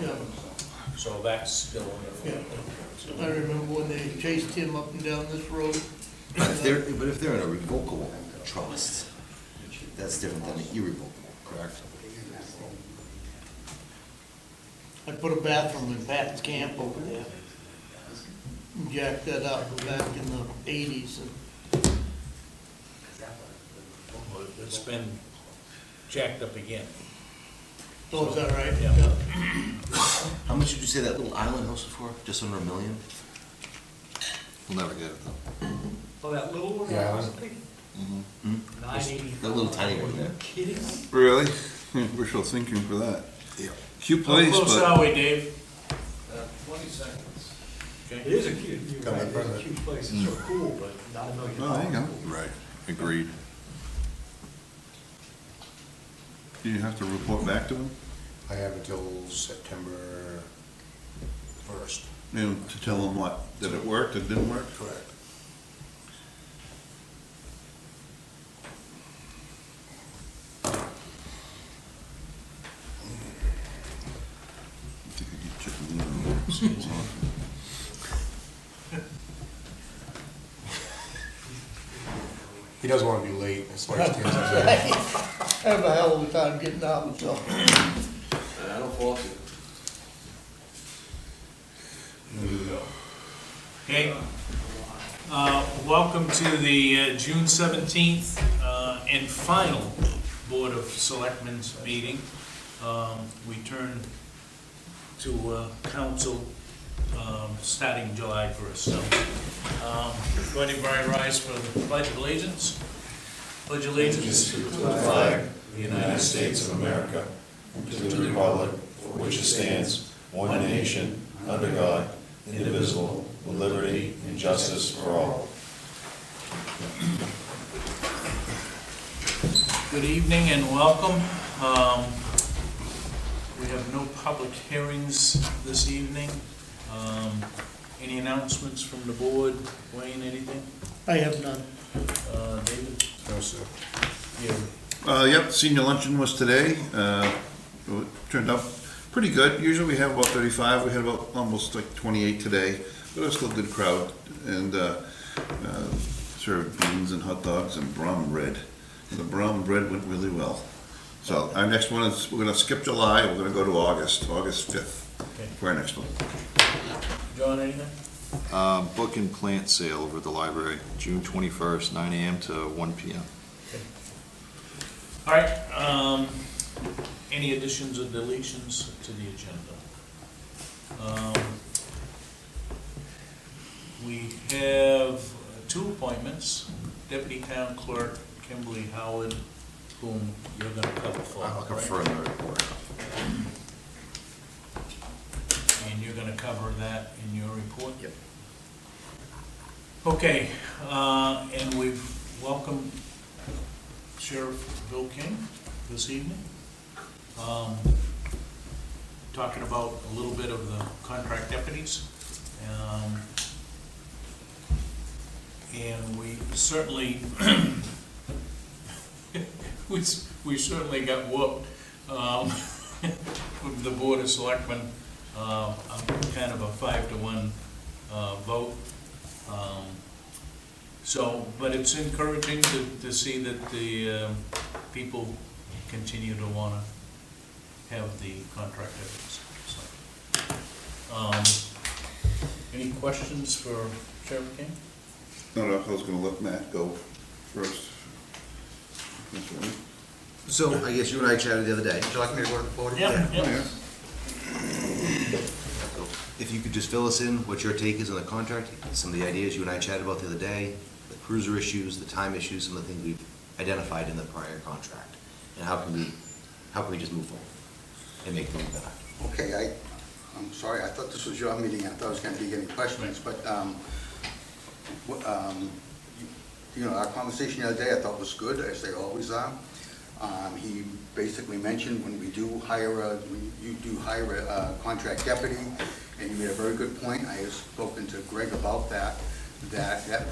Yeah. So that's still in the. I remember when they chased him up and down this road. But if they're in a revocable trust, that's different than an irrevocable, correct? I put a bathroom in Pat's camp over there. Jacked that up back in the 80s. Well, it's been jacked up again. Oh, is that right? Yeah. How much did you say that little island house was for? Just under $1 million? We'll never get it though. Oh, that little one? Yeah. Hmm? 980. That little tiny one there. Kidding? Really? Wishful thinking for that. Yeah. Cute How place, close but are we, Dave? 20 seconds. It Okay. is a cute, you're Come right, in it is a front of cute place, it's so cool, but not a million oh, there you go. dollars. Right, agreed. Do you have to report back to him? I have until September 1st. You know, to tell him what, that it worked, it didn't work? Correct. I think I keep checking the email. He doesn't want to be late, as far as kids are I have a hell of a time getting out, so. I don't fault you. Okay. Welcome to the June 17th and final Board of Selectmen's meeting. We turn to council starting July 1st. So, go ahead and rise for the Pledge of Allegiance. Pledge allegiance to the flag of the United States of America, to the republic for which it stands, one nation, under God, indivisible, with liberty and justice for all. Good evening and welcome. We have no public hearings this evening. Any announcements from the board? Wayne, anything? I have none. David? No, sir. Yeah. Yep, senior luncheon was today. It turned out pretty good. Usually we have about 35. We had about almost like 28 today, but it was still a good crowd. And served beans and hot dogs and brown bread. And the brown bread went really well. So our next one is, we're gonna skip July, we're gonna go to August 5th Okay. for our next one. John, anything? Book and plant sale over at the library, June 21st, 9 a.m. to 1 p.m. All right, any additions or deletions to the agenda? We have two appointments, Deputy Town Clerk Kimberly Howard, whom you're gonna cover for, I'll right? confirm the report. And you're gonna cover that in your report? Yep. Okay, and we've welcomed Sheriff Bill King this evening. Talking about a little bit of the contract deputies. And we certainly, we certainly got whooped with the Board of Selectmen, kind of a 5-to-1 vote. So, but it's encouraging to see that the people continue to want to have the contract deputies. So, any questions for Sheriff King? No, I was gonna let Matt go first. That's all right. So, I guess you and I chatted the other day. Would you like me to go to the podium? Yeah, Oh, yeah. If you could just fill us in what your take is on the contract, some of the ideas you and I chatted about the other day, the cruiser issues, the time issues, some of the things we've identified in the prior contract, and how can we just move forward and make things better? Okay, I'm sorry, I thought this was your meeting, I thought I was gonna be getting questions, but, you know, our conversation the other day I thought was good, as they always are. He basically mentioned when you do hire a contract deputy, and you made a very good point, I have spoken to Greg about that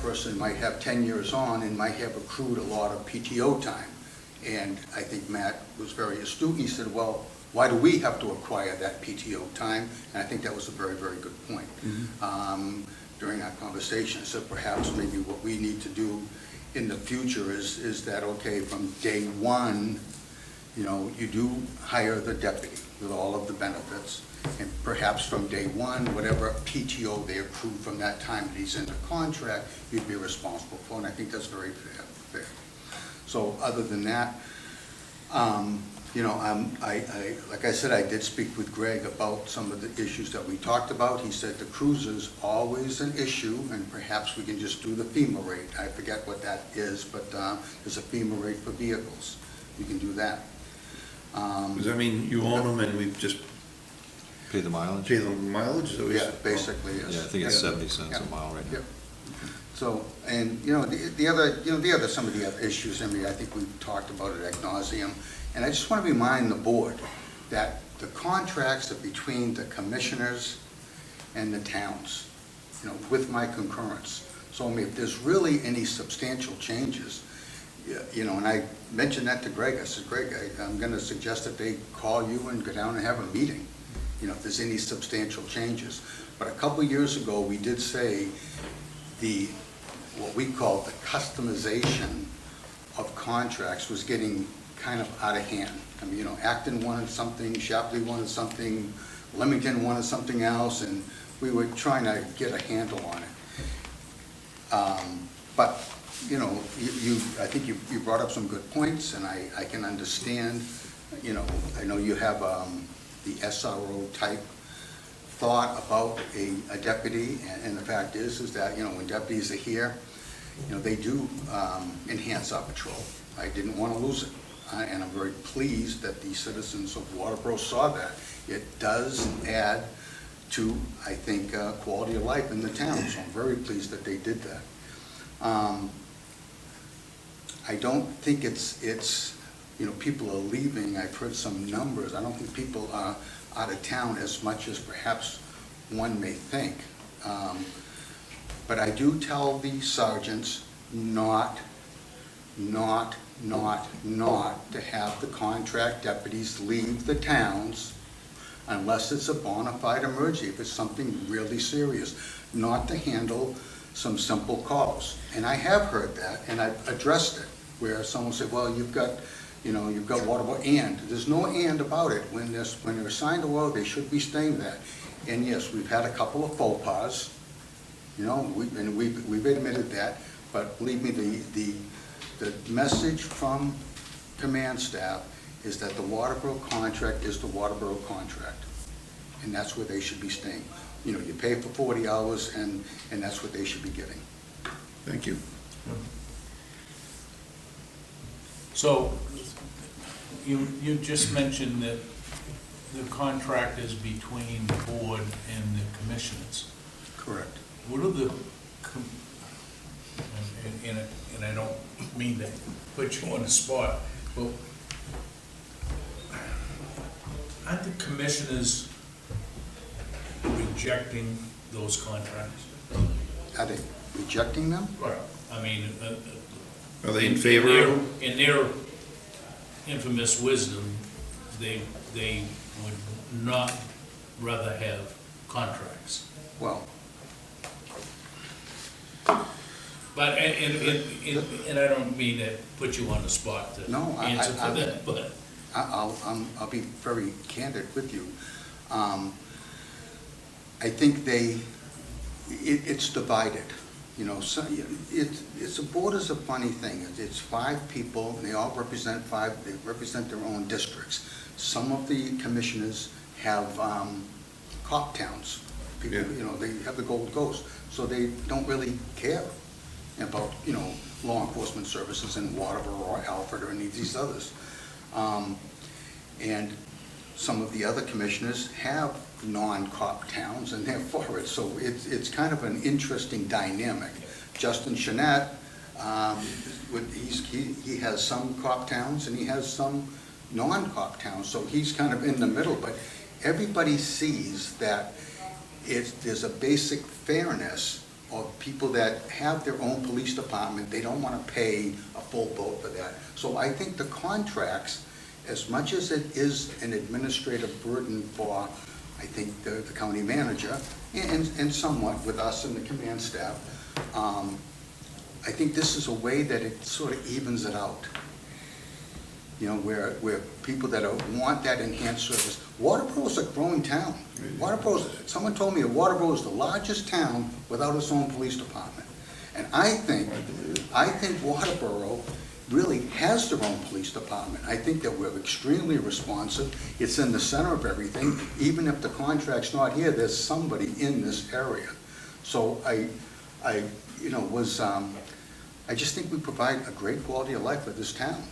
person might have 10 years on and might have accrued a lot of PTO time. And I think Matt was very astute. He said, well, why do we have to acquire that PTO time? And I think that was a very, very good point. During our conversation, so perhaps maybe what we need to do in the future is that, okay, from day one, you know, you do hire the deputy with all of the benefits, and perhaps from day one, whatever PTO they accrue from that time that he's in the contract, you'd be responsible for, and I think that's very fair. So other than that, you know, like I said, I did speak with Greg about some of the issues that we talked about. He said the cruiser's always an issue, and perhaps we can just do the FEMA rate. I forget what that is, but there's a FEMA rate for vehicles. You can do that. Does that mean you own them and we just Pay the mileage? pay them mileage? So Yeah, basically, yes. Yeah, I think it's Yeah. 70 cents a Yeah. mile right now. Yep. So, and, you know, the other, some of the other issues, I mean, I think we've talked about it ad nauseum, and I just want to remind the board that the contracts are between the commissioners and the towns, you know, with my concurrence. So, I mean, if there's really any substantial changes, you know, and I mentioned that to Greg, I said, Greg, I'm going to suggest that they call you and go down and have a meeting, you know, if there's any substantial changes. But a couple years ago, we did say what we call the customization of contracts was getting kind of out of hand. I mean, you know, Acton wanted something, Shapley wanted something, Leamington wanted something else, and we were trying to get a handle on it. But, you know, I think you brought up some good points, and I can understand, you know, I know you have the SRO type thought about a deputy, and the fact is that, you know, when deputies are here, you know, they do enhance our patrol. I didn't want to lose it, and I'm very pleased that the citizens of Waterboro saw that. It does add to, I think, quality of life in the town, so I'm very pleased that they did that. I don't think it's, you know, people are leaving. I've heard some numbers. I don't think people are out of town as much as perhaps one may think. But I do tell the sergeants not to have the contract deputies leave the towns unless it's a bona fide emergency, if it's something really serious, not to handle some simple calls. And I have heard that, and I've addressed it, where someone said, well, you've got Waterboro, and there's no and about it. When they're assigned a road, they should be staying there. And yes, we've had a couple of faux pas, you know, we've admitted that, but believe me, the message from command staff is that the Waterboro contract is the Waterboro contract, and that's where they should be staying. You know, you pay for 40 hours, and that's what they should be getting. Thank you. So, you just mentioned that the contract is between the board and the commissioners. Correct. What are the, and I don't mean to put you on the spot, but aren't the commissioners rejecting those contracts? Are they rejecting them? Right. I mean, Are they in favor of them? in their infamous wisdom, they would not rather have contracts. Well, But, and I don't mean to put you on the spot to No, answer for that, but. I'll be very candid with you. I think it's divided, you know, so it's a board is a funny thing. It's 5 people, and they all represent they represent their own districts. Some of the commissioners have cop towns. People, Yeah. you know, they have the Gold Ghost, so they don't really care about, you know, law enforcement services in Waterboro or Alfred or any of these others. And some of the other commissioners have non-cop towns, and they're for it. So it's kind of an interesting dynamic. Justin Chanette, he has some cop towns and he has some non-cop towns, so he's kind of in the middle. But everybody sees that there's a basic fairness of people that have their own police department. They don't want to pay a full boat for that. So I think the contracts, as much as it is an administrative burden for, I think, the county manager, and somewhat with us and the command staff, I think this is a way that it sort of evens it out. You know, where people that want that enhanced service. Waterboro is a growing town. Someone told me that Waterboro is the largest town without its own police department. And I think Waterboro really has their own police department. I think that we're extremely responsive. It's in the center of everything. Even if the contract's not here, there's somebody in this area. So I just think we provide a great quality of life for this town.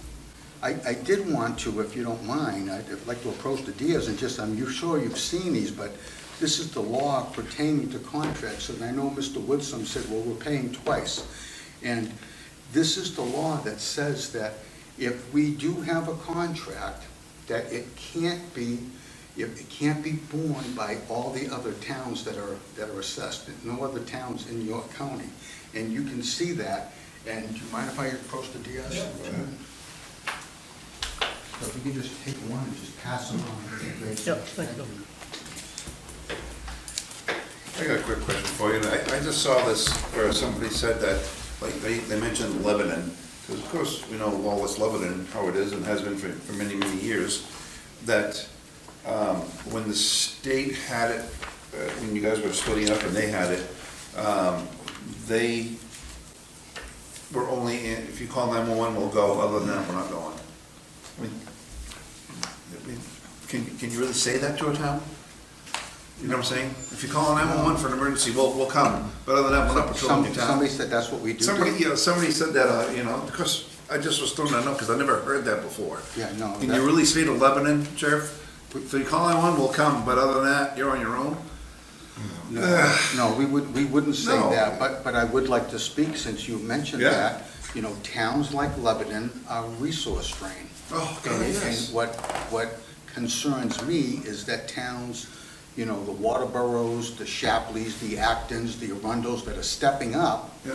I did want to, if you don't mind, I'd like to approach the Diaz and just, I'm sure you've seen these, but this is the law pertaining to contracts. And I know Mr. Woodsum said, well, we're paying twice. And this is the law that says that if we do have a contract, that it can't be borne by all the other towns that are assessed, no other towns in York County. And you can see that. And do you mind if I approach the Diaz? Yeah. So if you could just take one and just pass them on. Yep, thank you. I got a quick question for you. And I just saw this where somebody said that, like, they mentioned Lebanon, because of course, we know Wallace, Lebanon, how it is and has been for many, many years, that when the state had it, when you guys were splitting up and they had it, they were only, if you call 911, we'll go, other than that, we're not going. I mean, can you really say that to a town? You know what I'm saying? If you call 911 for an emergency, we'll come, but other than that, we're not patrolling your town. Somebody said that's what we do. Somebody said that, because I just was throwing that out, because I never heard that before. Yeah, no. Can you really say to Lebanon, Sheriff, so you call 911, we'll come, but other than that, you're on your own? No, we wouldn't say No. that, but I would like to speak, since you mentioned Yeah. that. You know, towns like Lebanon are resource strained. Oh, God, yes. And what concerns me is that towns, you know, the Waterboros, the Shapleys, the Actons, the Arundels that are stepping up, Yeah.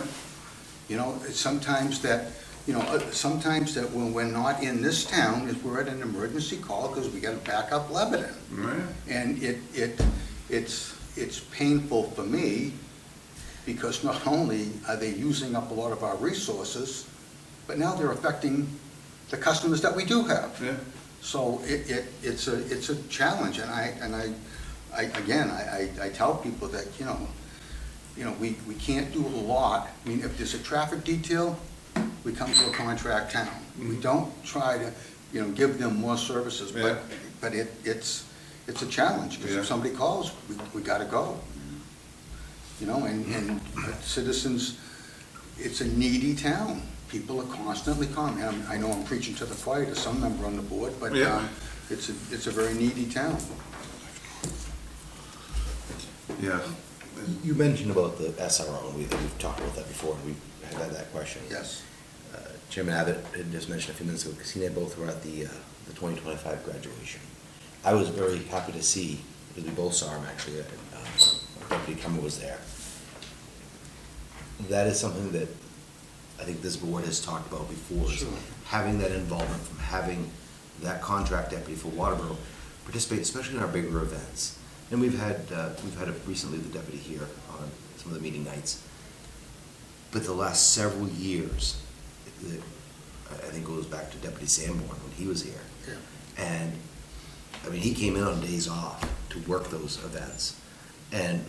you know, sometimes that when we're not in this town, if we're at an emergency call, because we got to back up Lebanon. Right. And it's painful for me, because not only are they using up a lot of our resources, but now they're affecting the customers that we do have. Yeah. So it's a challenge, and I tell people that, you know, we can't do a lot. I mean, if there's a traffic detail, we come to a contract town. We don't try to, you know, give them more services, Yeah. but it's a challenge, because Yeah. if somebody calls, we gotta go. You know, and citizens, it's a needy town. People are constantly calling. I know I'm preaching to the choir to some member on the board, but Yeah. it's a very needy town. Yeah. You mentioned about the SRO, and we've talked about that before, and we had that question. Yes. Chairman Abbott had just mentioned a few minutes ago, because he and I both were at the 2025 graduation. I was very happy to see, because we both saw him actually, Deputy Kimberly was there. That is something that I think this board has talked about before, is Sure. having that involvement from having that contract deputy for Waterboro participate, especially in our bigger events. And we've had recently the deputy here on some of the meeting nights. But the last several years, I think goes back to Deputy Sanborn when he was here. Yeah. And, I mean, he came in on days off to work those events and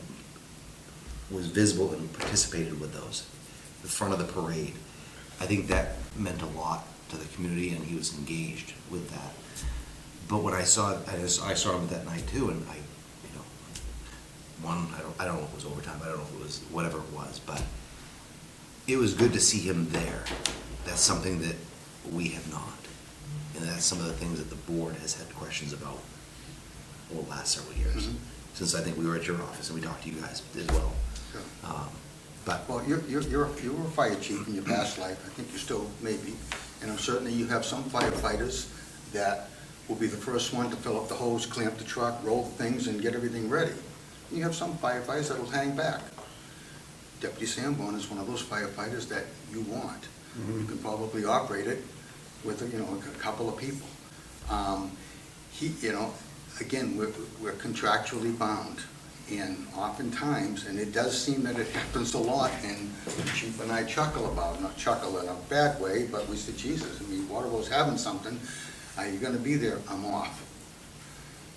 was visible and participated with those, the front of the parade. I think that meant a lot to the community, and he was engaged with that. But when I saw him that night too, and I don't know if it was overtime, I don't know if it was whatever it was, but it was good to see him there. That's something that we have not. And that's some of the things that the board has had questions about over the last several years. Mhm. Since I think we were at your office and we talked to you guys as well. Sure. But Well, you were a fire chief in your past life. I think you still may be. And certainly you have some firefighters that will be the first one to fill up the hose, clamp the truck, roll the things, and get everything ready. You have some firefighters that will hang back. Deputy Sanborn is one of those firefighters that you want. You can probably operate it with, a couple of people. He, again, we're contractually bound. And oftentimes, and it does seem that it happens a lot, and the chief and I chuckle about it, not chuckle in a bad way, but we said, Jesus, Waterboro's having something, are you gonna be there? I'm off.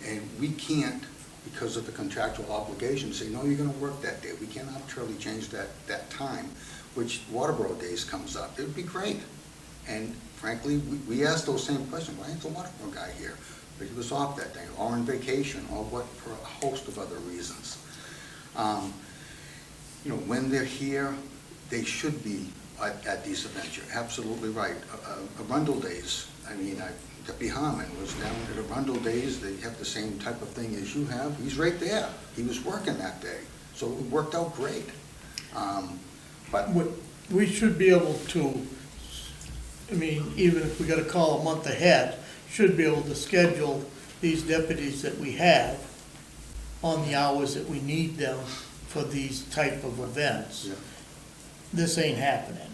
And we can't, because of the contractual obligation, say, no, you're gonna work that day. We can't arbitrarily change that time, which Waterboro days comes up. It would be great. And frankly, we asked those same questions, why isn't the Waterboro guy here? But he was off that day, or on vacation, or what, for a host of other reasons. When they're here, they should be at these events. You're absolutely right. Arundel Days, Deputy Harmon was down at Arundel Days. They have the same type of thing as you have. He's right there. He was working that day, so it worked out great. But We should be able to, even if we gotta call a month ahead, should be able to schedule these deputies that we have on the hours that we need them for these type of events. Yeah. This ain't happening.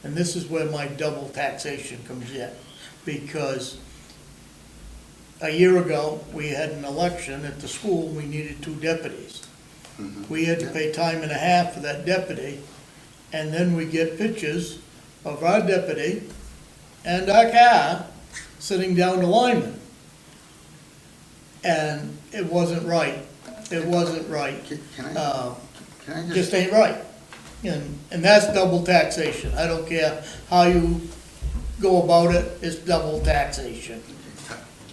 And this is where my double taxation comes in, because a year ago, we had an election at the school, we needed 2 deputies. We had to pay time and a half for that deputy, and then we get pictures of our deputy and our car sitting down the lineman. And it wasn't right. It wasn't right. Can I Just just, ain't right. And that's double taxation. I don't care how you go about it, it's double taxation.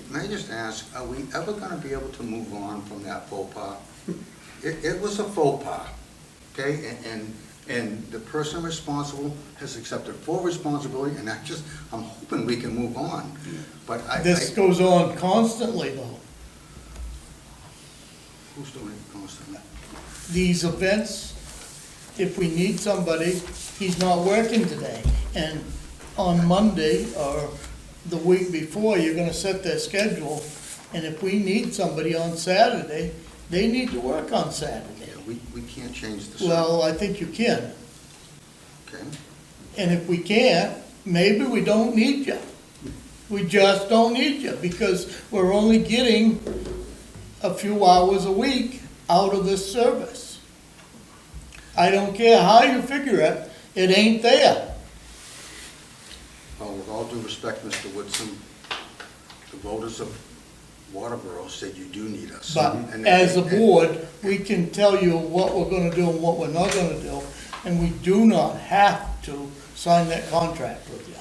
can I just ask, are we ever gonna be able to move on from that faux pas? It was a faux pas, okay? And the person responsible has accepted full responsibility, and I'm hoping we can move on. But This goes on constantly though. who's doing it constantly? These events, if we need somebody, he's not working today. And on Monday or the week before, you're gonna set their schedule. And if we need somebody on Saturday, they need to work on Saturday. Yeah, we can't change the. Well, I think you can. Okay, And if we can't, maybe we don't need you. We just don't need you, because we're only getting a few hours a week out of this service. I don't care how you figure it, it ain't there. well, with all due respect, Mr. Woodson, the voters of Waterboro said you do need us. But And- as a board, we can tell you what we're gonna do and what we're not gonna do, and we do not have to sign that contract with you.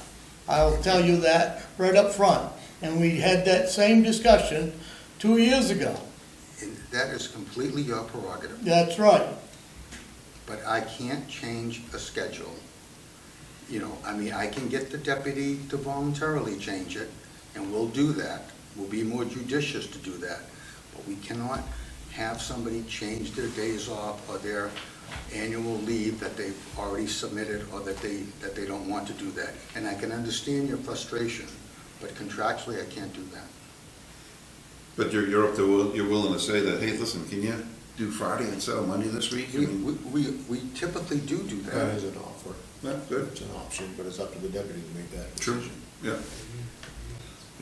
I'll tell you that right up front. And we had that same discussion 2 years ago. And that is completely your prerogative, That's right. but I can't change a schedule. I can get the deputy to voluntarily change it, and we'll do that. We'll be more judicious to do that. But we cannot have somebody change their days off or their annual leave that they've already submitted, or that they don't want to do that. And I can understand your frustration, but contractually, I can't do that. But you're willing to say that, hey, listen, can you do Friday instead of Monday this week? We typically do That that. is an offer. Yeah, good. It's an option, but it's up to the deputy to make that True, decision. yeah.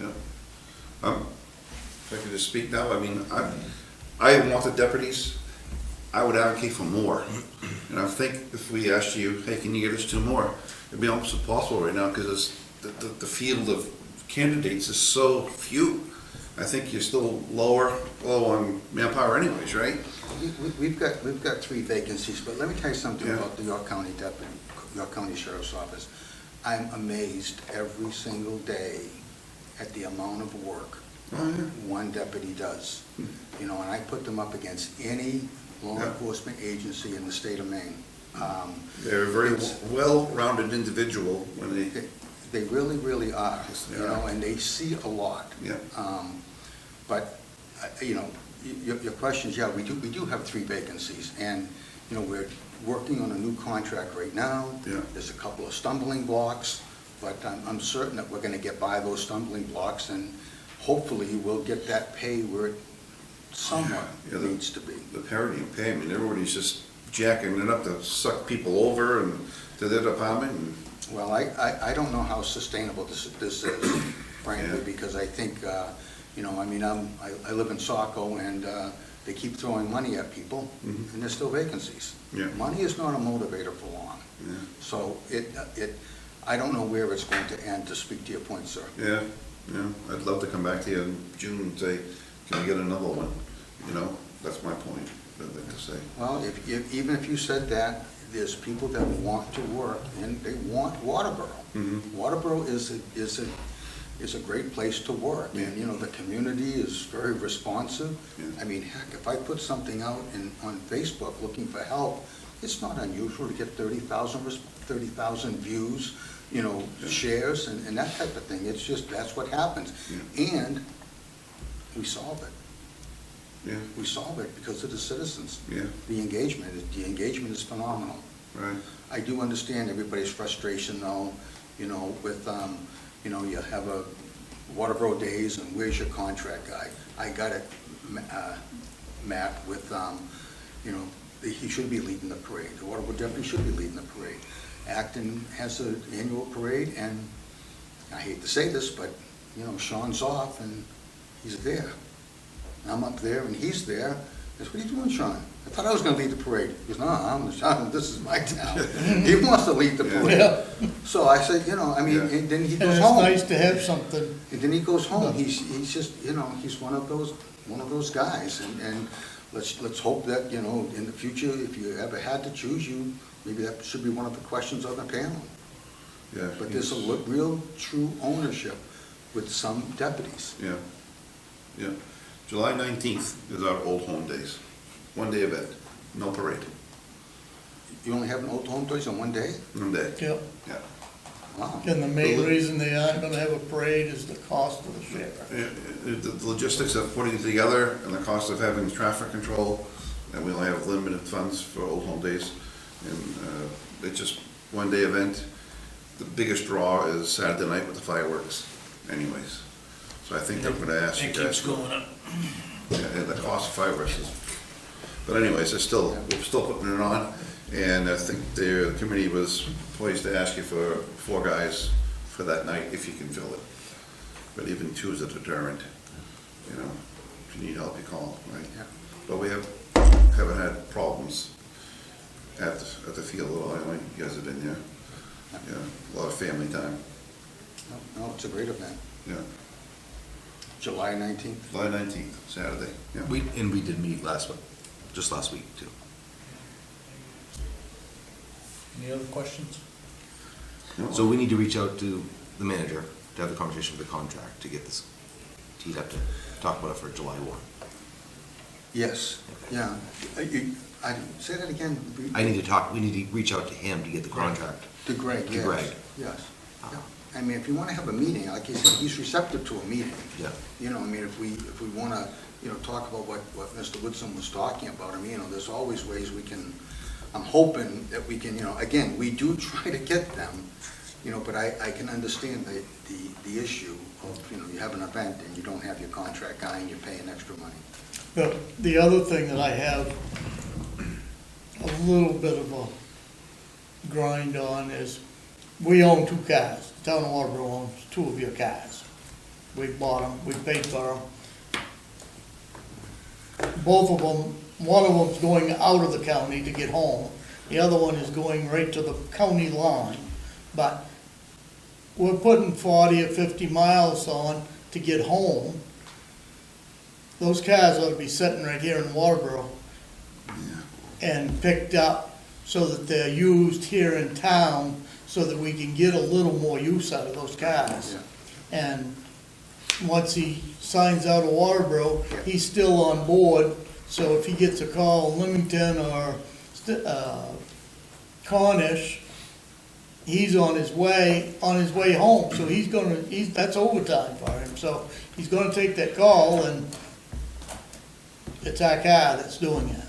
Yeah. If I could just speak now, I want the deputies, I would advocate for more. And I think if we asked you, hey, can you get us 2 more? It'd be almost impossible right now, because the field of candidates is so few. I think you're still low on manpower anyways, right? We've got 3 vacancies, but let me tell you something Yeah. about the York County Deputy, York County Sheriff's Office. I'm amazed every single day at the amount of work one deputy does. And I put them up against any law Yeah. enforcement agency in the state of Maine. They're a very well-rounded individual when they, They really, really are, Yes, they are. and they see a lot. yeah. But, your question is, yeah, we do have 3 vacancies, and, we're working on a new contract right now. Yeah. There's a couple of stumbling blocks, but I'm certain that we're gonna get by those stumbling blocks, and hopefully we'll get that pay where it somewhat Yeah, needs to be. The parity of pay, everybody's just jacking it up to suck people over and to their department, and Well, I don't know how sustainable this is. frankly, Yeah. because I think, you know, I mean, I live in Saco, and they keep throwing money at people, Mhm. and there's still vacancies. Yeah. Money is not a motivator for long. Yeah. So I don't know where it's going to end, to speak to your point, sir. Yeah, yeah, I'd love to come back to you in June and say, can we get another one? You know, that's my point, I'd like to say. Well, even if you said that, there's people that want to work, and they want Waterboro. Mhm. Waterboro is a great place to work, and, you know, the community is very responsive. Yeah. I mean, heck, if I put something out on Facebook looking for help, it's not unusual to get 30,000 views, you know, Yeah. shares, and that type of thing. It's just, that's what happens. Yeah. And we solve it. Yeah, We solve it because of the citizens. yeah, The engagement is phenomenal. right, I do understand everybody's frustration though, you know, with, you know, you have a Waterboro days and where's your contract guy? I got it, Matt, with, you know, he should be leading the parade. The Waterboro deputy should be leading the parade. Acton has an annual parade, and I hate to say this, but, you know, Sean's off and he's there. I'm up there and he's there. I said, what are you doing, Sean? I thought I was gonna lead the parade. He goes, no, Sean, this is my town. He wants to lead the parade. Yeah. So I said, you know, I mean, Yeah. and then he And goes it's home. nice to have something. And then he goes home. He's just, you know, he's one of those guys. And let's hope that, you know, in the future, if you ever had to choose, maybe that should be one of the questions on the panel. yeah. But there's a real, true ownership with some deputies. Yeah, yeah. July 19th is our Old Home Days, one-day event, no parade, You only have an old home days on one day? one day, Yep. yeah. Wow. And the main reason they aren't gonna have a parade is the cost of the share. The logistics of putting it together and the cost of having traffic control, and we only have limited funds for Old Home Days. And it's just one-day event. The biggest draw is Saturday night with the fireworks anyways. So I think I'm gonna ask you It guys. keeps going up. Yeah, and the cost of fireworks is, but anyways, it's still, we're still putting it on. And I think the committee was poised to ask you for 4 guys for that night, if you can fill it. But even 2 is a deterrent, you know, if you need help, you call, right? Yeah. But we haven't had problems at the field at all, anyway, you guys have been there. Yeah, a lot of family time, No, it's a great event. yeah. July 19th. July 19th, Saturday, yeah. We did meet just last week too. Any other questions? So we need to reach out to the manager to have the conversation with the contract to get this teed up to talk about it for July 1. Yes, yeah. Say that again. We need to reach out to him to get the contract. To Greg, To yes. Greg. Yes. Yeah. I mean, if you want to have a meeting, like you said, he's receptive to a meeting. Yeah. You know, I mean, if we want to, you know, talk about what Mr. Woodson was talking about, I mean, you know, there's always ways we can, I'm hoping that we can, you know, again, we do try to get them, you know, but I can understand the issue of, you know, you have an event and you don't have your contract guy and you're paying extra money. But the other thing that I have a little bit of a grind on is, we own 2 cars. The town of Waterboro owns 2 of your cars. We bought them, we paid for them. Both of them, one of them's going out of the county to get home. The other one is going right to the county line. But we're putting 40 or 50 miles on to get home. Those cars ought to be sitting right here in Waterboro and picked up so that they're used here in town, so that we can get a little more use out of those cars. Yeah. And once he signs out of Waterboro, he's still on board, so if he gets a call in Leamington or Cornish, he's on his way home, so that's overtime for him, so he's gonna take that call, and it's our car that's doing it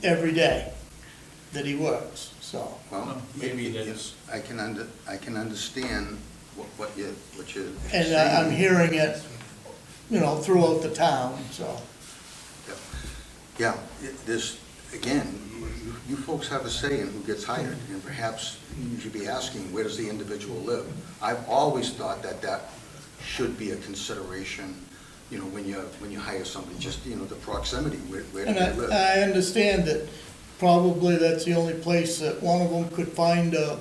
every day that he works, so. Well, Maybe that is. I can understand what you're And saying. I'm hearing it, you know, throughout the town, so. Yeah, there's, again, you folks have a say in who gets hired, and perhaps you should be asking, where does the individual live? I've always thought that should be a consideration, you know, when you hire somebody, just, you know, the proximity, where do And they live? I understand that probably that's the only place that one of them could find an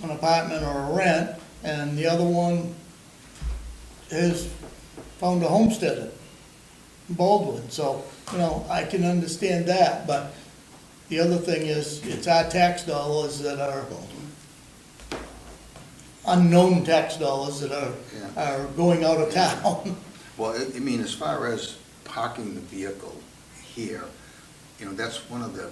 apartment or a rent, and the other one has found a homestead in Baldwin, so, you know, I can understand that, but the other thing is, it's our tax dollars that are, unknown tax dollars that are going out of town. Well, I mean, as far as parking the vehicle here, you know, that's one of the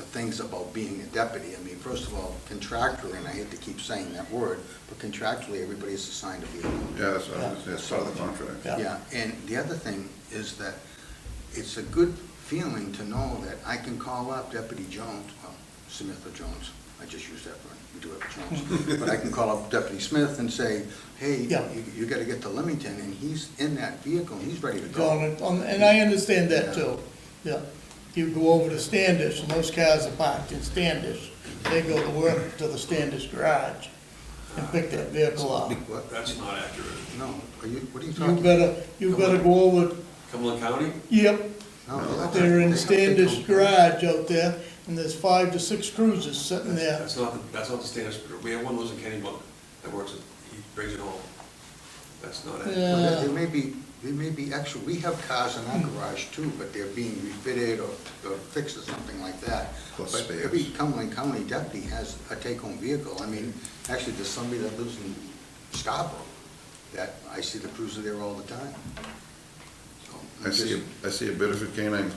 things about being a deputy. I mean, first of all, contractually, and I hate to keep saying that word, but contractually, everybody's assigned a vehicle. Yeah, that's part of the contract. Yeah. Yeah, and the other thing is that it's a good feeling to know that I can call up Deputy Jones, well, Smith or Jones, I just use that one, we do have Jones, but I can call up Deputy Smith and say, hey, Yeah. you gotta get to Leamington, and he's in that vehicle, and he's ready to Going go. and I understand that too, yeah. You go over to Standish, and those cars are parked in Standish, they go to work to the Standish garage and pick that vehicle up. What? That's not accurate. No, what are you You talking about? you better go over, Cumberland County? yep, No, they're in they Standish come- garage out there, and there's 5 to 6 cruisers sitting there. That's not the standard, we have one of those in Kennybunk that works, he brings it home. That's not accurate. Yeah. Well, there may be extra, we have cars in our garage too, but they're being refitted or fixed or something like that. Plus But spares. every Cumberland County deputy has a take-home vehicle. I mean, actually, there's somebody that lives in Scarborough, that I see the cruiser there all the time. So, I see a Bedford canine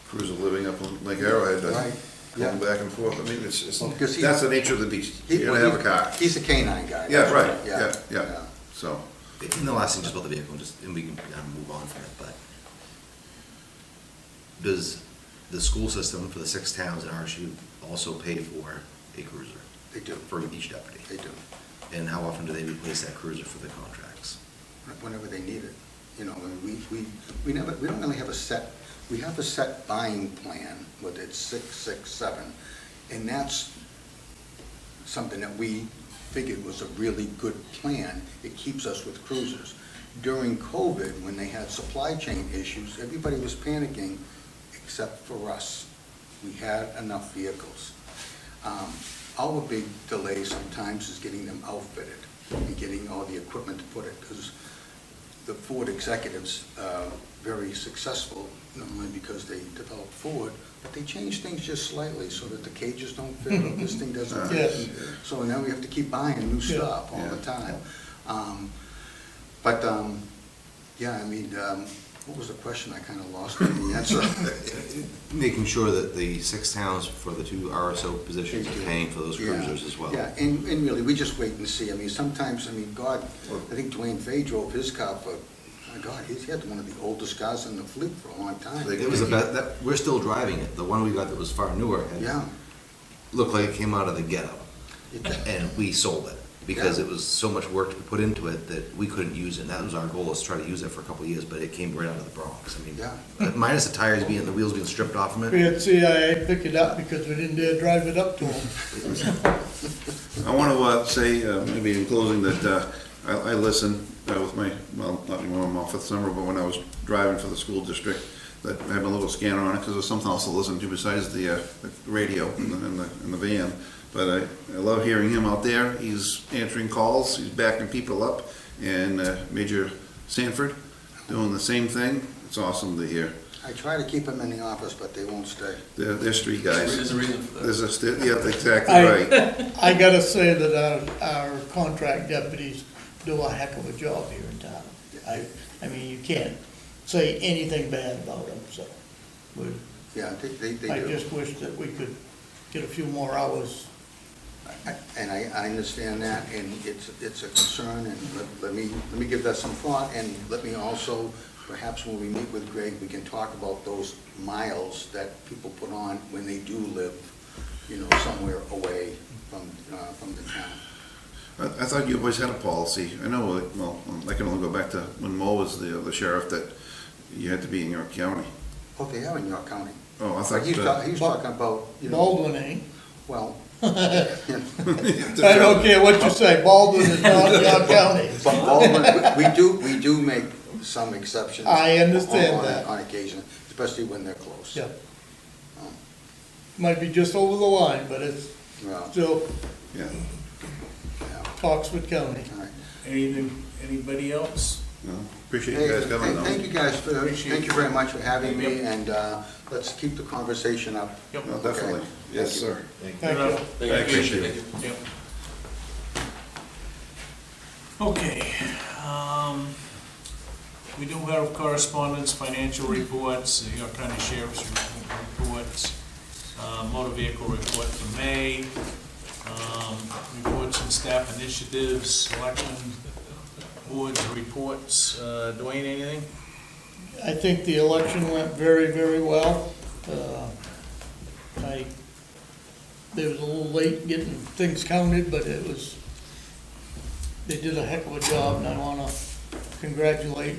cruiser living up on Lake Arrowhead, Right, going yeah. back and forth. I mean, it's, Well, because he- that's the nature of the beast. He- You gotta have a car. He's a canine guy. Yeah, that's right, yeah, so. And the last thing just about the vehicle, and we can move on from it, but does the school system for the 6 towns in RSU also pay for a cruiser They do, for each deputy? they do, And how often do they replace that cruiser for the contracts? whenever they need it. You know, and we don't really have a set, we have a set buying plan, whether it's 6, 6, 7, and that's something that we figured was a really good plan. It keeps us with cruisers. During COVID, when they had supply chain issues, everybody was panicking except for us. We had enough vehicles. Our big delay sometimes is getting them outfitted and getting all the equipment to put it, because the Ford executives are very successful, not only because they developed Ford, but they change things just slightly so that the cages don't fit, or this thing doesn't fit. Yes. So now we have to keep buying new Yeah. stuff all the time. But, yeah, I mean, what was the question? I kind of lost the answer. Making sure that the 6 towns for the 2 RSO positions are paying for those Yeah. cruisers as well. Yeah, and really, we just wait and see. I mean, sometimes, I mean, God, I think Dwayne Fay drove his car for, my God, he's had one of the oldest cars in the fleet for a long time. It was we're still driving it. The one we got that was far newer Yeah. looked like it came out of the ghetto. It- And we sold it because Yeah. it was so much work to put into it that we couldn't use it. And that was our goal, was to try to use it for a couple of years, but it came right out of the Bronx. I mean, Yeah. minus the tires being, the wheels being stripped off from We it. had CIA pick it up because we didn't dare drive it up to them. I want to say, maybe in closing, that I listen with my, well, not anymore, I'm off for the summer, but when I was driving for the school district, that I have a little scanner on it, because there's something else to listen to besides the radio in the van. But I love hearing him out there. He's answering calls, he's backing people up, and Major Sanford doing the same thing. It's awesome to hear. I try to keep them in the office, but they won't stay. They're street guys. There's a reason for that. Yeah, exactly I- right. I gotta say that our contract deputies do a heck of a job here in town. I mean, you can't say anything bad about them, so. Yeah, they I do. just wish that we could get a few more hours. And I understand that, and it's a concern, and let me give that some thought, and let me also, perhaps when we meet with Greg, we can talk about those miles that people put on when they do live, you know, somewhere away from the town. I thought you always had a policy. I know, well, I can only go back to when Mo was the sheriff, that you had to be in York County. Oh, they are in York County. Oh, I But thought, he's talking about, you know, Baldwin ain't. well, I don't care what you say, Baldwin is not York County. But Baldwin, we do make some exceptions. I understand on- that. On occasion, especially when they're close. Yeah. Might be just over the line, but it's Well, still Yeah. yeah, Oxford County. all right. Anybody else? No, appreciate you guys coming though. Thank you guys, thank you very much for having me, Yep. and let's keep the conversation up. Yep. No, definitely. Okay. Yes, sir. Thank you. Appreciate it. Yep. Okay, we do have correspondence, financial reports, the York County Sheriff's reports, motor vehicle report for May, reports and staff initiatives, selectmen, boards, reports. Dwayne, anything? I think the election went very, very well. They was a little late getting things counted, but they did a heck of a job, and I wanna congratulate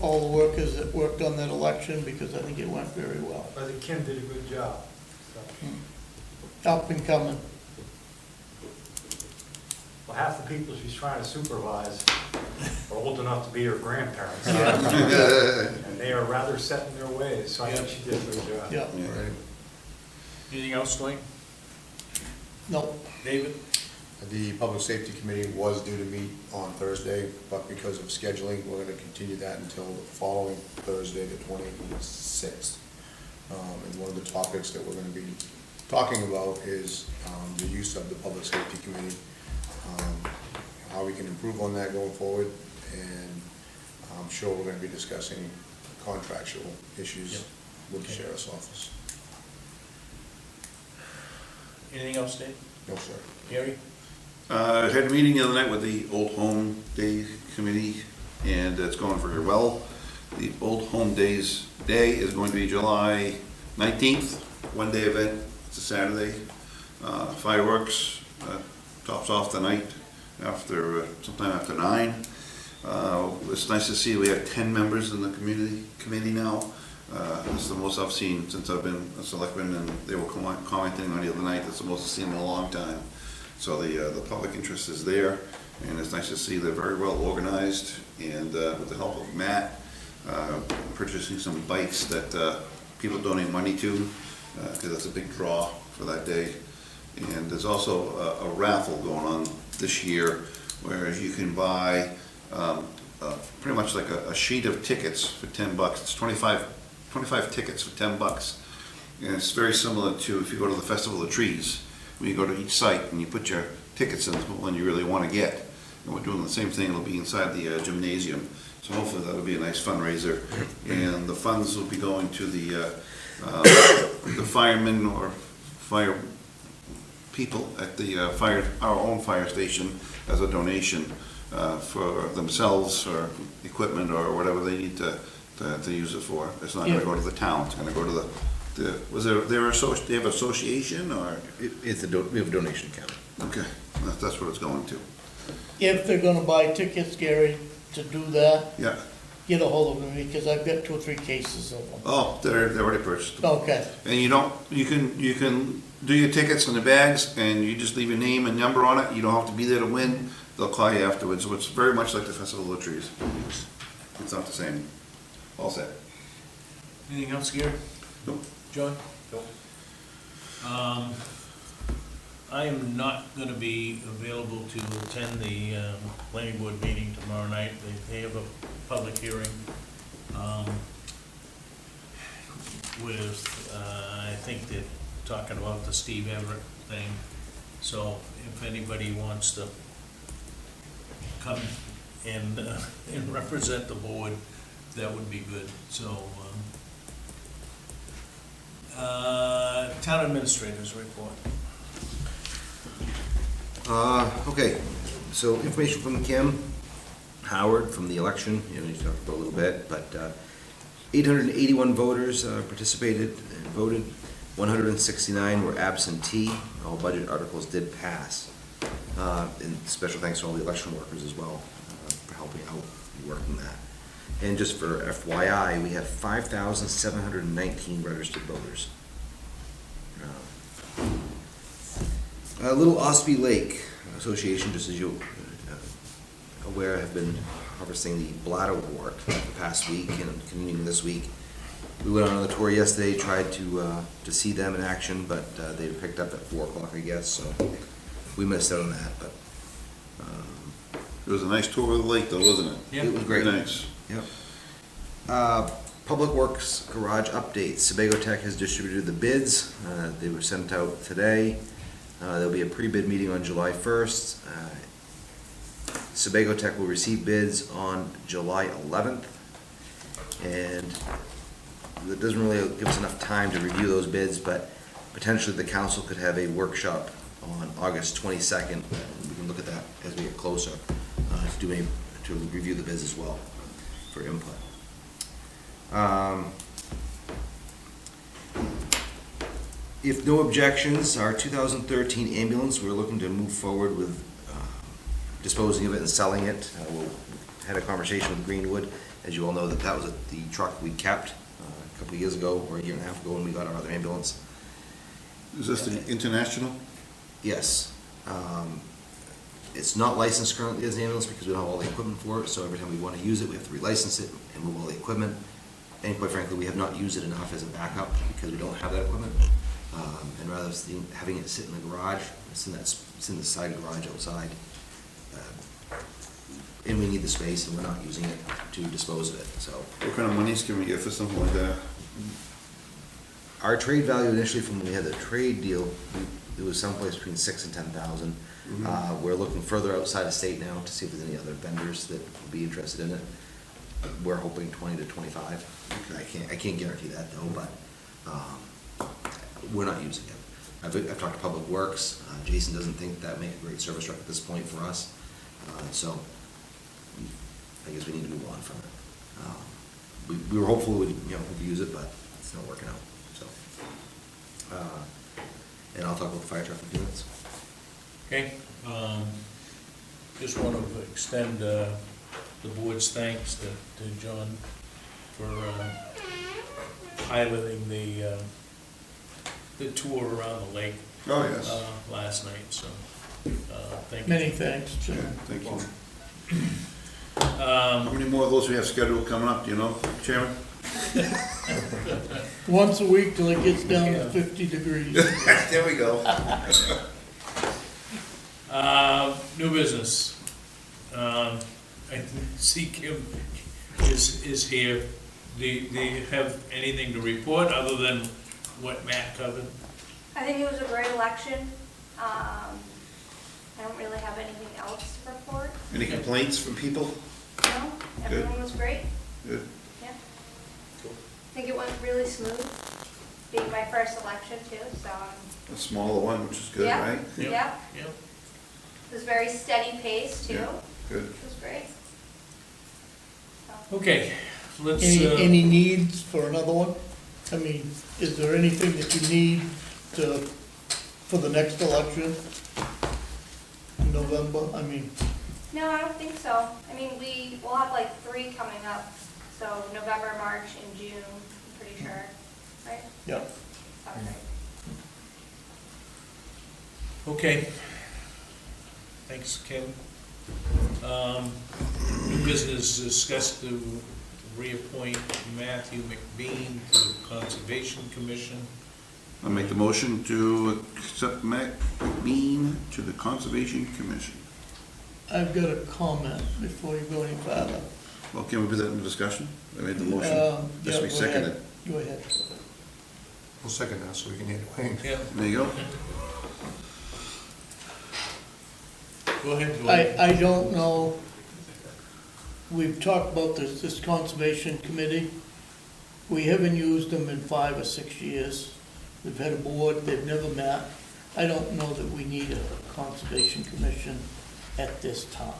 all the workers that worked on that election, because I think it went very well. I think Kim did a good job. So, Up and coming. well, half the people she's trying to supervise are old enough to be her grandparents. Yeah. And they are rather set in their ways, so I think she did a good job. Yeah, Anything else, Dwayne? no, David? The Public Safety Committee was due to meet on Thursday, but because of scheduling, we're gonna continue that until the following Thursday, the 26th. And one of the topics that we're gonna be talking about is the use of the Public Safety Committee, how we can improve on that going forward, and I'm sure we're gonna be discussing contractual issues with the Sheriff's Office. Anything else, Dave? No, sir. Gary? I had a meeting the other night with the Old Home Day Committee, and it's going very well. The Old Home Days Day is going to be July 19th, one-day event. It's a Saturday. Fireworks tops off the night after sometime after 9. It's nice to see we have 10 members in the committee now. This is the most I've seen since I've been a selectman, and they were commenting on the other night, that's the most I've seen in a long time. So the public interest is there, and it's nice to see they're very well organized, and with the help of Matt, purchasing some bikes that people donate money to, because that's a big draw for that day. And there's also a raffle going on this year, whereas you can buy pretty much like a sheet of tickets for $10. It's 25 tickets for $10. And it's very similar to if you go to the Festival of Trees, when you go to each site and you put your tickets in, the one you really want to get. And we're doing the same thing, it'll be inside the gymnasium. So hopefully that'll be a nice fundraiser. And the funds will be going to the firemen or fire people at the our own fire station as a donation for themselves or equipment or whatever they need to use it for. It's not gonna go to the town, it's gonna go to the they have association or? We have a donation account. Okay, that's what it's going to. if they're gonna buy tickets, Gary, to do that, Yeah. get a hold of me, because I've got 2 or 3 cases of them. Oh, they're already purchased. Okay, And you can do your tickets in the bags and you just leave your name and number on it. You don't have to be there to win. They'll call you afterwards. So it's very much like the Festival of Trees. It's not the same. All set. Anything else, Gary? Nope. John? I am not gonna be available to attend the planning board meeting tomorrow night. They have a public hearing with, I think they're talking about the Steve Everett thing. So if anybody wants to come and represent the board, that would be good. So, town administrators report. Okay, so information from Kim Howard from the election, you talked about a little bit, but 881 voters participated and voted, 169 were absentee, all budget articles did pass. And special thanks to all the election workers as well for helping out and working that. And just for FYI, we have 5,719 registered voters. Little Ospey Lake Association, just as you aware, have been harvesting the bladder wort the past week and continuing this week. We went on another tour yesterday, tried to see them in action, but they picked up at 4 o'clock, I guess, so we missed out on that, but It was a nice tour of the lake though, wasn't it? Yeah. it was great. Very nice. Yep. Public Works Garage updates. Sebago Tech has distributed the bids. They were sent out today. There'll be a pre-bid meeting on July 1st. Sebago Tech will receive bids on July 11th. And that doesn't really give us enough time to review those bids, but potentially the council could have a workshop on August 22nd. We can look at that as we get closer, to review the bids as well for input. If no objections, our 2013 ambulance, we're looking to move forward with disposing of it and selling it. We had a conversation with Greenwood. As you all know, that was the truck we kept a couple of years ago, or a year and a half ago, when we got our other ambulance. Is this the international? Yes. It's not licensed currently as an ambulance because we don't have all the equipment for it, so every time we want to use it, we have to relicense it and move all the equipment. And quite frankly, we have not used it enough as a backup because we don't have that equipment. And rather than having it sit in the garage, it's in the side garage outside. And we need the space, and we're not using it to dispose of it, so. What kind of monies can we get for something like that? Our trade value initially, from when we had the trade deal, it was someplace between 6,000 and 10,000. We're looking further outside of state now to see if there's any other vendors that would be interested in it. We're hoping 20 to 25. I can't guarantee that though, but we're not using it. I've talked to Public Works. Jason doesn't think that make a great service truck at this point for us. So I guess we need to move on from it. We were hopeful we'd use it, but it's not working out. So, and I'll talk about the fire truck in a few minutes. Okay, just want to extend the board's thanks to John for piloting the tour around the lake Oh, yes. last night, so thank you. Many thanks, Yeah, Jim. thank you. How many more of those we have scheduled coming up, do you know, Chairman? Once a week till it gets down to 50 degrees. There we go. New business. I see Kim is here. Do you have anything to report other than what Matt covered? I think it was a great election. I don't really have anything else to report. Any complaints from people? No, everyone was great. Good. Yeah. I think it went really smooth, being my first election too, so. A smaller one, which is good, Yeah. right? Yeah. Yep. It was very steady pace too. Yeah. Good. It was great. So. Okay, let's. Any needs for another one? I mean, is there anything that you need for the next election in November? I mean, No, I don't think so. I mean, we'll have like 3 coming up, so November, March, and June, I'm pretty sure, right? yeah. Sounds right. Okay. Thanks, Kim. New business, discuss to reappoint Matthew McBean to the Conservation Commission. I'll make the motion to accept Matt McBean to the Conservation Commission. I've got a comment before you go any further. Well, can we put that in the discussion? I made the motion. Yeah, This we go seconded. ahead. Go ahead. We'll second that so we can hear Wayne. Yeah, There you go. go ahead. Dwayne. I don't know, we've talked about this conservation committee. We haven't used them in 5 or 6 years. We've had a board, they've never met. I don't know that we need a conservation commission at this time,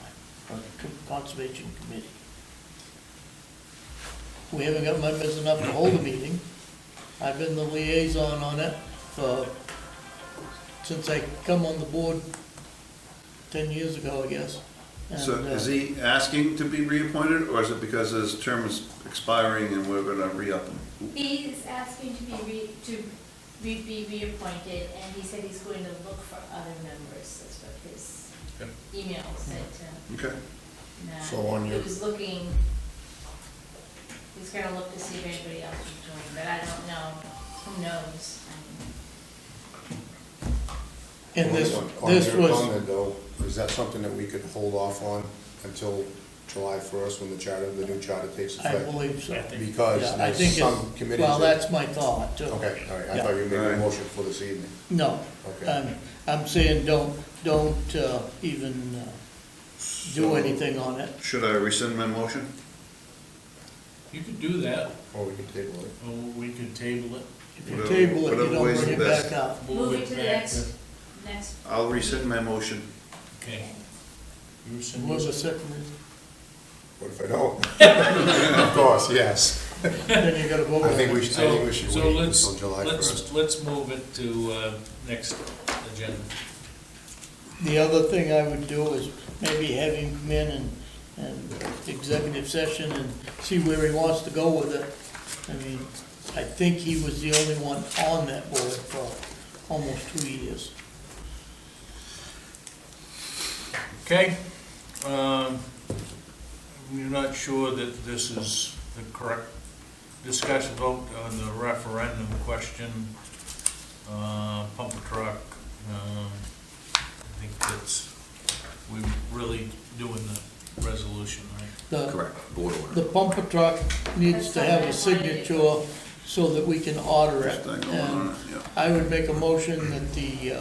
or a conservation committee. We haven't got members enough to hold a meeting. I've been the liaison on it since I come on the board 10 years ago, I guess. So And, is he asking to be reappointed, or is it because his term is expiring and we're gonna re-up him? He is asking to be be reappointed, and he said he's going to look for other members, that's what his Yep. email said to Okay. Matt. So on your- He was looking, he's gonna look to see if anybody else is joining, but I don't know, who knows? And this On your was, comment though, is that something that we could hold off on until July 1st when the new charter takes I effect? believe so. Because Yeah, I think there's some committees well, that... that's my thought, too. Okay, all right, I Yeah. thought you were making a Right. motion for this evening. No, Okay. I'm saying don't even do So- anything on it. Should I rescind my motion? You could do that, Or we can table it. or we could table it. If you Whatever- table it, you whatever don't way's bring the it best. back up. Move it to the back next. I'll rescind my motion. Okay. You were saying- Was a second, What if I don't? Of course, yes. then you gotta vote. I think we should So wait let's, until July 1st. let's move it to next agenda. The other thing I would do is maybe have him come in and executive session and see where he wants to go with it. I mean, I think he was the only one on that board for almost 2 years. Okay, we're not sure that this is the correct discussion vote on the referendum question, pumper truck. I think that's, we're really doing the resolution, right? The, Correct, board order. the pumper truck needs to have a signature so that we can order This it. thing going And on it, yeah. I would make a motion that the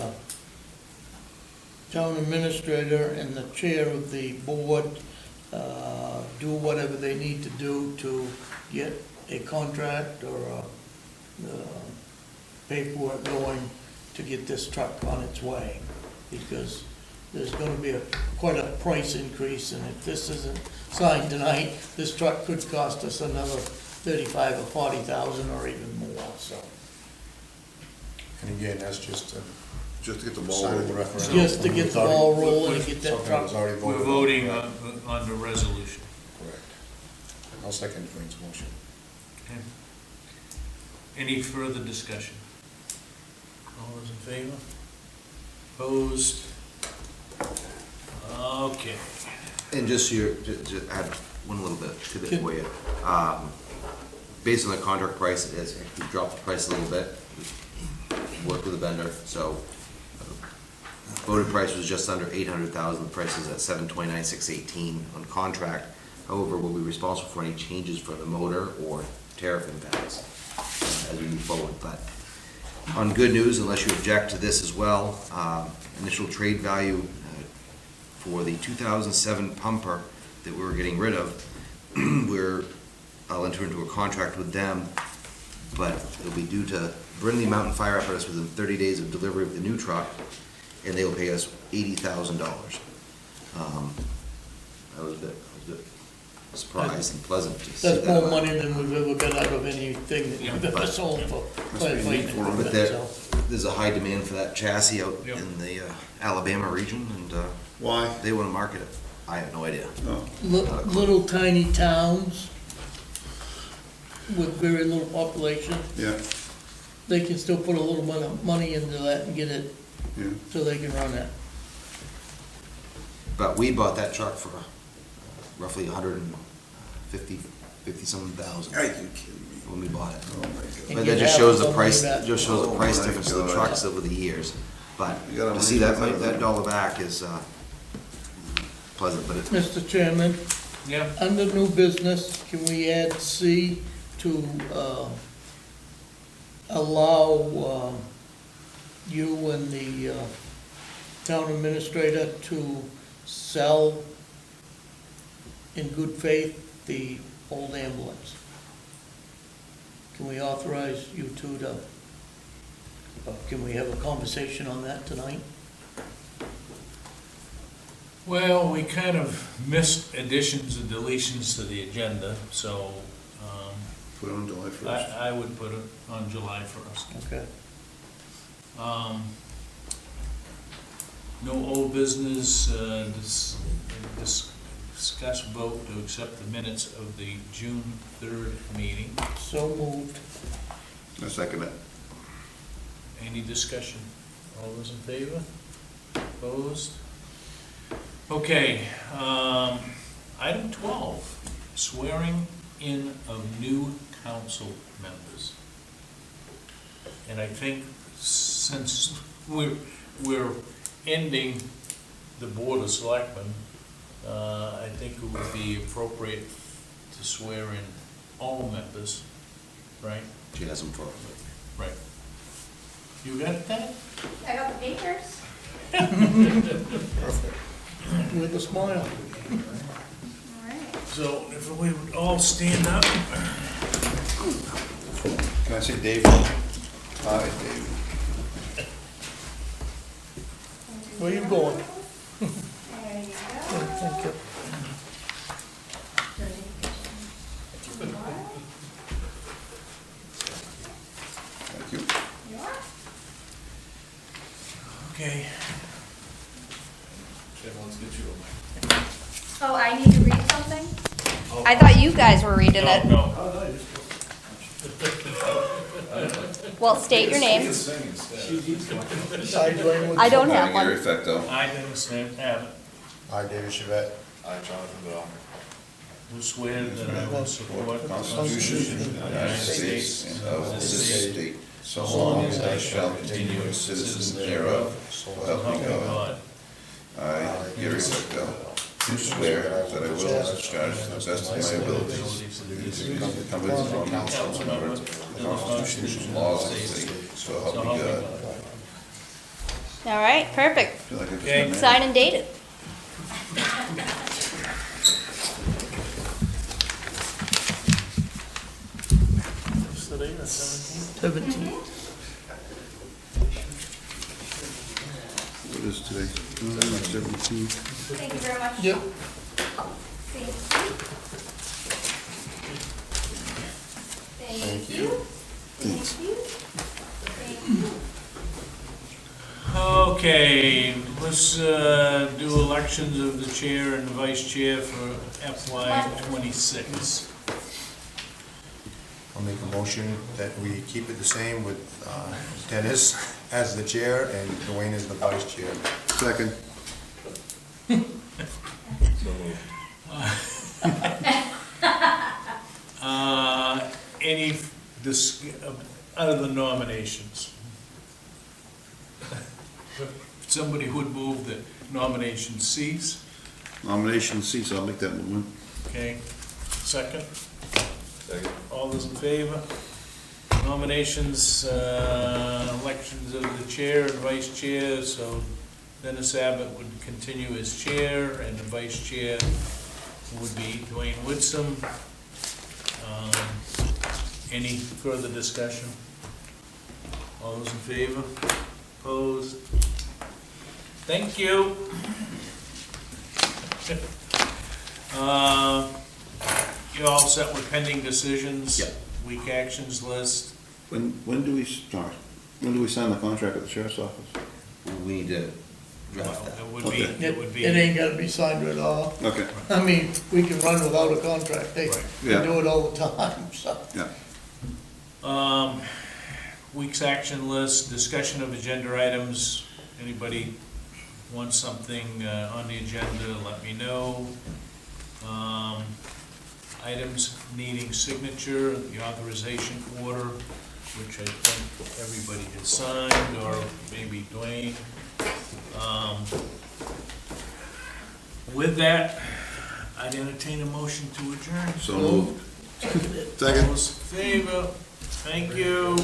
town administrator and the chair of the board do whatever they need to do to get a contract or paperwork going to get this truck on its way. Because there's gonna be quite a price increase, and if this isn't signed tonight, this truck could cost us another 35 or 40,000 or even more, so. And again, that's just Just to get the ball signing the rolling. referendum. Just to get the ball rolling and get that Something that was truck. already We're voted on. voting on the resolution. Correct. I'll second Dwayne's motion. Okay. Any further discussion? All those in favor? Opposed? Okay. And just to add one little bit to it for you. Based on the contract price, it has, we dropped the price a little bit. Worked with the vendor, so voted price was just under 800,000. The price is at 729,618 on contract. However, we'll be responsible for any changes for the motor or tariff impacts as we move forward. But on good news, unless you object to this as well, initial trade value for the 2007 pumper that we were getting rid of, I'll enter into a contract with them, but it'll be due to Brindley Mountain Fire Apparatus within 30 days of delivery of the new truck, and they will pay us $80,000. I was a bit surprised and pleasant to see that. That's more money than we've ever got out of anything that we've ever sold for Must be neat firefighting for 'em. But equipment, there, so. there's a high demand for that chassis out Yep. in the Alabama region, and Why? they want to market it. I have no idea. Oh, Little tiny towns with very little population, yeah, they can still put a little bit of money into that and get it yeah. so they can run it. But we bought that truck for roughly 50-some thousand Are you kidding me? when we bought it. Oh, my God. And But get that just half shows of the the price, money back. just shows the price Oh, my difference of the God. trucks over the years. But You gotta to see that, believe that dollar back is pleasant, but it, Mr. Chairman, Yeah, under new business, can we add C to allow you and the town administrator to sell in good faith the old ambulance? Can we authorize you two to, can we have a conversation on that tonight? well, we kind of missed additions and deletions to the agenda, so Put it on July 1st. I would put it on July 1st. Okay. No old business, discuss vote to accept the minutes of the June 3rd meeting. So moved. I second it. Any discussion? All those in favor? Opposed? Okay, item 12, swearing in of new council members. And I think since we're ending the Board of Selectmen, I think it would be appropriate to swear in all members, right? She has them for. Right. You got that? I got the papers. With a smile. All right. So if we would all stand up. Can I say David? Hi, David. Where you going? There you go. Thank you. Thank you. You are? Okay. Oh, I need to read something? I thought you guys were reading it. No. Well, state your name. Side Dwayne Woodson. I don't have Gary one. Effecto. I didn't have it. Hi, David Chevet. I, Jonathan Bell. Who swear that I will support The Constitution of the United States and of this state, so long as I shall continue a citizen thereof, so help me God. I, Gary Effecto, do swear that I will discharge to the best of my abilities the incumbent on council member, the Constitution and laws of the state, so help me God. All right, perfect. I feel like I just Okay. got married. Sign and date it. Today, the 17th? What is today? 17. Thank you very much. Yep. Thank you. Thank you. Thank you. Okay, let's do elections of the chair and the vice chair for FY '26. I'll make a motion that we keep it the same with Dennis as the chair and Dwayne as the vice chair. Second. Any other nominations? Somebody would move that nomination cease, Nomination cease, I'll make that movement. okay? Second? Second. All those in favor? Nominations, elections of the chair and vice chair, so Dennis Abbott would continue as chair, and the vice chair would be Dwayne Woodson. Any further discussion? All those in favor? Opposed? Thank you. You all set with pending decisions? Yep. Week actions list? When do we start? When do we sign the contract with the sheriff's office? We need to draft that. It would be, Okay. it would be. It ain't gotta be signed at all. Okay, I mean, we can run without a contract. They Yeah. do it all the time, so. yeah. Week's action list, discussion of agenda items. Anybody want something on the agenda, let me know. Items needing signature, the authorization order, which I think everybody has signed, or maybe Dwayne. With that, I'd entertain a motion to adjourn. So moved. All Second. those in favor? Thank you.